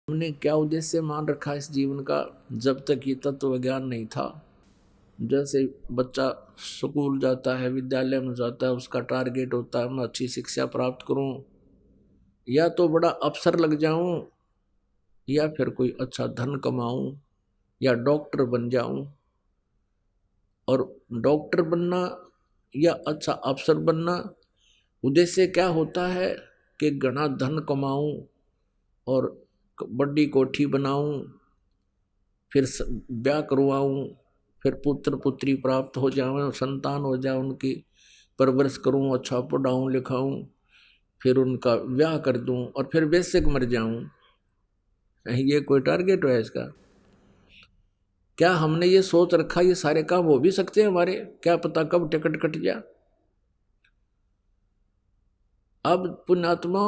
हमने क्या उद्देश्य मान रखा इस जीवन का, जब तक ये तत्व ज्ञान नहीं था। जैसे बच्चा स्कूल जाता है, विद्यालय में जाता है, उसका टारगेट होता है मैं अच्छी शिक्षा प्राप्त करूं, या तो बड़ा अफसर लग जाऊं, या फिर कोई अच्छा धन कमाऊं, या डॉक्टर बन जाऊं। और डॉक्टर बनना या अच्छा अफसर बनना उद्देश्य क्या होता है कि घना धन कमाऊं और बड़ी कोठी बनाऊं, फिर ब्याह करवाऊं, फिर पुत्र पुत्री प्राप्त हो जाए, संतान हो जाए, उनकी परवरिश करूं, अच्छा पढ़ाऊं लिखाऊं, फिर उनका ब्याह कर दूं और फिर बेशक मर जाऊं। ये कोई टारगेट है इसका? क्या हमने ये सोच रखा ये सारे काम हो भी सकते हैं हमारे? क्या पता कब टिकट कट जाए। अब पुण्यात्मा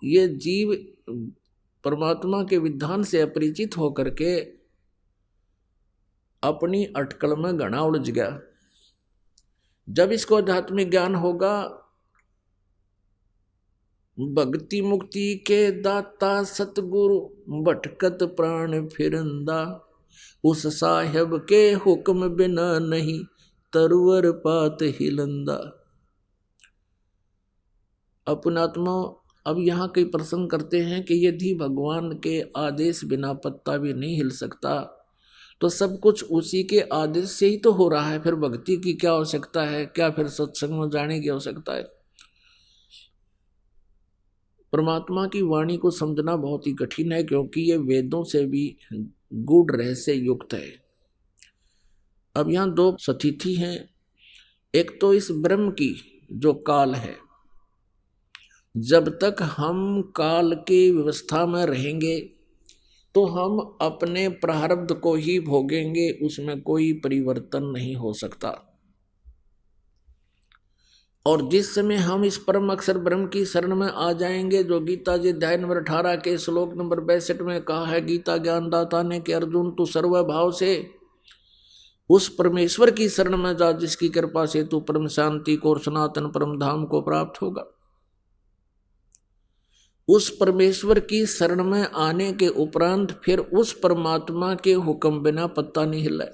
ये जीव परमात्मा के विधान से अपरिचित होकर के अपनी अटकल में घना उलझ गया। जब इसको आध्यात्मिक ज्ञान होगा, भक्ति मुक्ति के दाता सतगुरु भटकत प्राण फिरंदा, उस साहेब के हुक्म बिना नहीं तरवर पात हिलंदा। अपनात्मा अब यहाँ कई प्रश्न करते हैं कि यदि भगवान के आदेश बिना पत्ता भी नहीं हिल सकता तो सब कुछ उसी के आदेश से ही तो हो रहा है, फिर भक्ति की क्या आवश्यकता है? क्या फिर सत्संग में जाने की आवश्यकता है? परमात्मा की वाणी को समझना बहुत ही कठिन है, क्योंकि ये वेदों से भी गूढ़ रहस्य युक्त है। अब यहाँ दो स्थिति हैं। एक तो इस ब्रह्म की जो काल है, जब तक हम काल की व्यवस्था में रहेंगे तो हम अपने प्रारब्ध को ही भोगेंगे, उसमें कोई परिवर्तन नहीं हो सकता। और जिस समय हम इस परम अक्षर ब्रह्म की शरण में आ जाएंगे, जो गीता जी अध्याय नंबर 18 के श्लोक नंबर 62 में कहा है, गीता ज्ञानदाता ने कि अर्जुन तू सर्वभाव से उस परमेश्वर की शरण में जा जिसकी कृपा से तू परम शांति को और सनातन परम धाम को प्राप्त होगा। उस परमेश्वर की शरण में आने के उपरांत फिर उस परमात्मा के हुक्म बिना पत्ता नहीं हिला।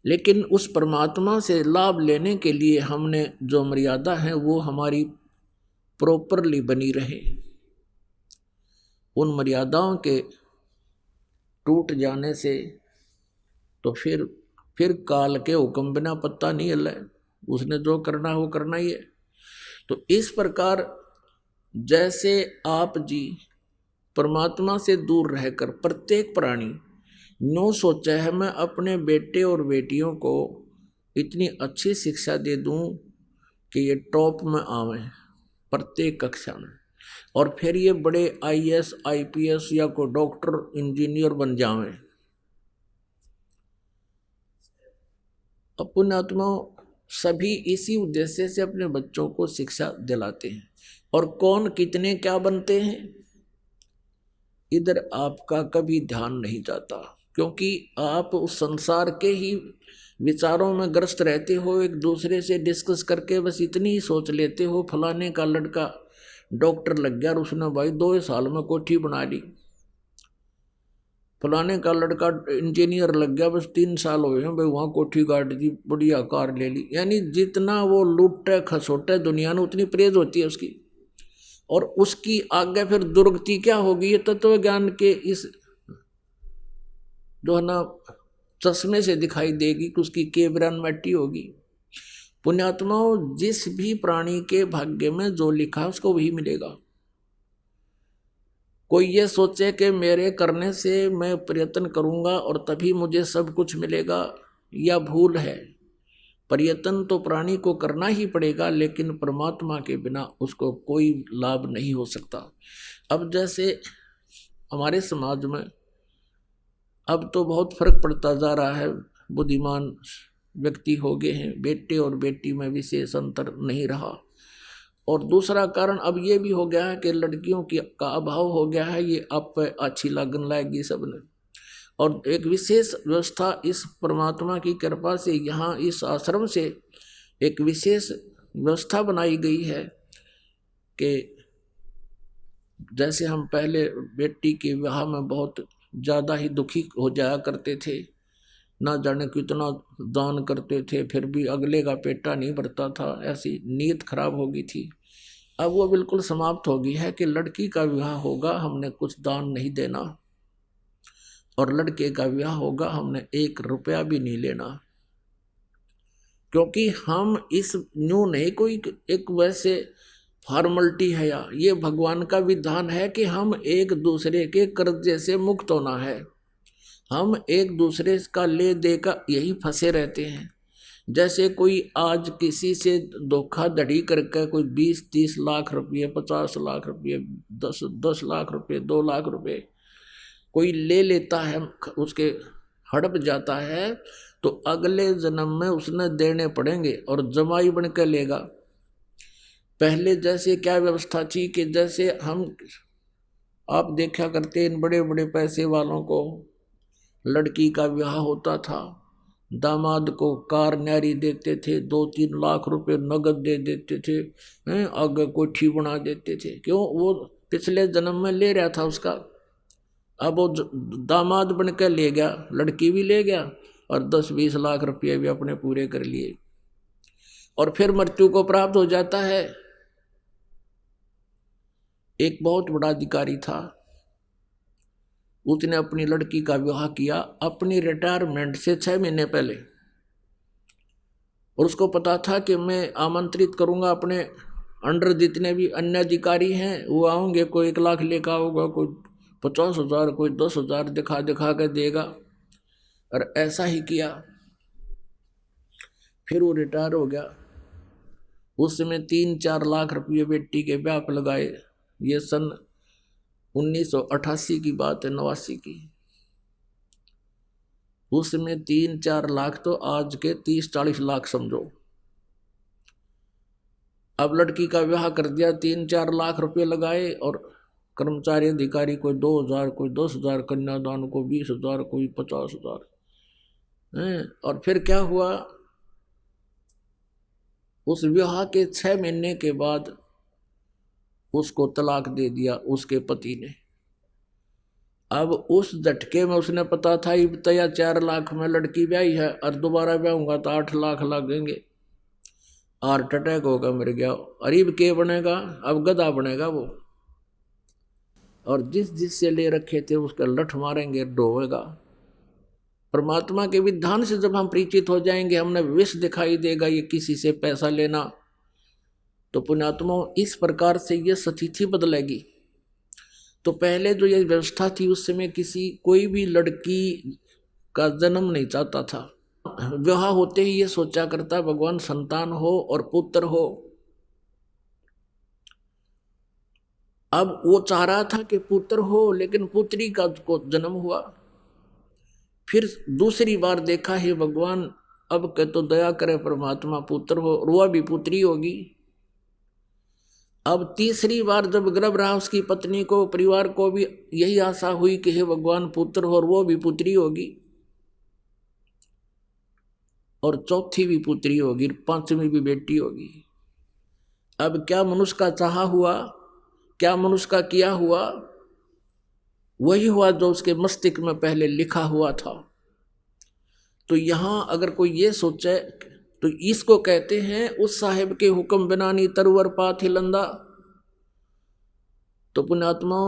लेकिन उस परमात्मा से लाभ लेने के लिए हमने जो मर्यादा है वो हमारी प्रॉपरली बनी रहे। उन मर्यादाओं के टूट जाने से तो फिर काल के हुक्म बिना पत्ता नहीं हिला। उसने जो करना है वो करना ही है। तो इस प्रकार जैसे आप जी परमात्मा से दूर रहकर प्रत्येक प्राणी नो सोचा है मैं अपने बेटे और बेटियों को इतनी अच्छी शिक्षा दे दूं कि ये टॉप में आवे प्रत्येक कक्षा में, और फिर ये बड़े आईएएस आईपीएस या कोई डॉक्टर इंजीनियर बन जावे। पुण्यात्मा सभी इसी उद्देश्य से अपने बच्चों को शिक्षा दिलाते हैं। और कौन कितने क्या बनते हैं इधर आपका कभी ध्यान नहीं जाता, क्योंकि आप उस संसार के ही विचारों में ग्रस्त रहते हो। एक दूसरे से डिस्कस करके बस इतनी ही सोच लेते हो, फलाने का लड़का डॉक्टर लग गया और उसने भाई 2 साल में कोठी बना ली, फलाने का लड़का इंजीनियर लग गया बस 3 साल हुए हैं भाई वहाँ कोठी गाड़ दी, बढ़िया कार ले ली। यानी जितना वो लुट्टे खसोटे दुनिया में उतनी प्रेज होती है उसकी, और उसकी आगे फिर दुर्गति क्या होगी ये तत्व ज्ञान के इस जो है ना चश्मे से दिखाई देगी कि उसकी केवरन मिट्टी होगी। पुण्यात्माओं जिस भी प्राणी के भाग्य में जो लिखा है उसको वही मिलेगा। कोई ये सोचे कि मेरे करने से मैं प्रयत्न करूंगा और तभी मुझे सब कुछ मिलेगा, या भूल है। प्रयत्न तो प्राणी को करना ही पड़ेगा, लेकिन परमात्मा के बिना उसको कोई लाभ नहीं हो सकता। अब जैसे हमारे समाज में अब तो बहुत फर्क पड़ता जा रहा है, बुद्धिमान व्यक्ति हो गए हैं, बेटे और बेटी में विशेष अंतर नहीं रहा। और दूसरा कारण अब ये भी हो गया है कि लड़कियों की का अभाव हो गया है, ये आप अच्छी लगन लाएगी सबने। और एक विशेष व्यवस्था इस परमात्मा की कृपा से यहाँ इस आश्रम से एक विशेष व्यवस्था बनाई गई है कि जैसे हम पहले बेटी के विवाह में बहुत ज़्यादा ही दुखी हो जाया करते थे, ना जाने कितना दान करते थे, फिर भी अगले का पेटा नहीं भरता था, ऐसी नीयत खराब हो गई थी। अब वो बिल्कुल समाप्त हो गई है कि लड़की का विवाह होगा, हमने कुछ दान नहीं देना, और लड़के का विवाह होगा, हमने 1 रुपया भी नहीं लेना। क्योंकि हम इस न्यू नहीं कोई एक वैसे फॉर्मलिटी है, या ये भगवान का विधान है कि हम एक दूसरे के कर्जे से मुक्त होना है। हम एक दूसरे का ले दे का यही फंसे रहते हैं। जैसे कोई आज किसी से धोखाधड़ी करके कोई 20-30 लाख रुपये, 50 लाख रुपये, 10 लाख रुपये, 2 लाख रुपये कोई ले लेता है, उसके हड़प जाता है, तो अगले जन्म में उसने देने पड़ेंगे और जमाई बन के लेगा। पहले जैसे क्या व्यवस्था थी कि जैसे हम आप देखा करते इन बड़े बड़े पैसे वालों को, लड़की का विवाह होता था, दामाद को कार न्यारी देते थे, 2-3 लाख रुपए नगद दे देते थे, आगे कोठी बना देते थे। क्यों? वो पिछले जन्म में ले रहा था उसका। अब वो दामाद बन के ले गया, लड़की भी ले गया और 10-20 लाख रुपये भी अपने पूरे कर लिए, और फिर मृत्यु को प्राप्त हो जाता है। एक बहुत बड़ा अधिकारी था, उसने अपनी लड़की का विवाह किया अपनी रिटायरमेंट से 6 महीने पहले, और उसको पता था कि मैं आमंत्रित करूंगा अपने अंडर जितने भी अन्य अधिकारी हैं, वो आएंगे, कोई 1 लाख लेकर आओगा, कोई 50,000, कोई 10,000 दिखा दिखा के देगा, और ऐसा ही किया। फिर वो रिटायर हो गया। उस समय 3-4 लाख रुपये बेटी के ब्याह पर लगाए। ये सन 1988 की बात है, 89 की। उसमें 3-4 लाख तो आज के 30-40 लाख समझो। अब लड़की का विवाह कर दिया, 3-4 लाख रुपए लगाए, और कर्मचारी अधिकारी कोई 2,000, कोई 10,000, कन्यादान को 20,000, कोई 50,000। और फिर क्या हुआ? उस विवाह के 6 महीने के बाद उसको तलाक दे दिया उसके पति ने। अब उस झटके में उसने पता था इब तया 4 लाख में लड़की ब्याही है, और दोबारा ब्याहूंगा तो 8 लाख लगेंगे, हार्ट अटैक होगा, मर गया। अरीब के बनेगा? अब गधा बनेगा वो। और जिस जिससे ले रखे थे उसका लठ मारेंगे, डोवेगा। परमात्मा के विधान से जब हम परिचित हो जाएंगे, हमने विष दिखाई देगा ये किसी से पैसा लेना, तो पुण्यात्मा इस प्रकार से ये स्थिति बदलेगी। तो पहले जो ये व्यवस्था थी उस समय कोई भी लड़की का जन्म नहीं चाहता था। विवाह होते ही ये सोचा करता भगवान संतान हो और पुत्र हो। अब वो चाह रहा था कि पुत्र हो, लेकिन पुत्री का को जन्म हुआ। फिर दूसरी बार देखा, हे भगवान अब के तो दया करे परमात्मा, पुत्र हो, और वह भी पुत्री होगी। अब तीसरी बार जब गर्भ रहा उसकी पत्नी को, परिवार को भी यही आशा हुई कि हे भगवान पुत्र हो, और वो भी पुत्री होगी, और चौथी भी पुत्री होगी, 5वीं भी बेटी होगी। अब क्या मनुष्य का चाहा हुआ, क्या मनुष्य का किया हुआ? वही हुआ जो उसके मस्तिष्क में पहले लिखा हुआ था। तो यहां अगर कोई ये सोचे तो इसको कहते हैं उस साहेब के हुक्म बिना नी तरवर पाथ हिलंदा। तो पुण्यात्मा,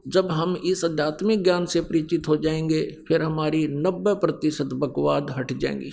जब हम इस आध्यात्मिक ज्ञान से परिचित हो जाएंगे, फिर हमारी 90% बकवाद हट जाएंगी।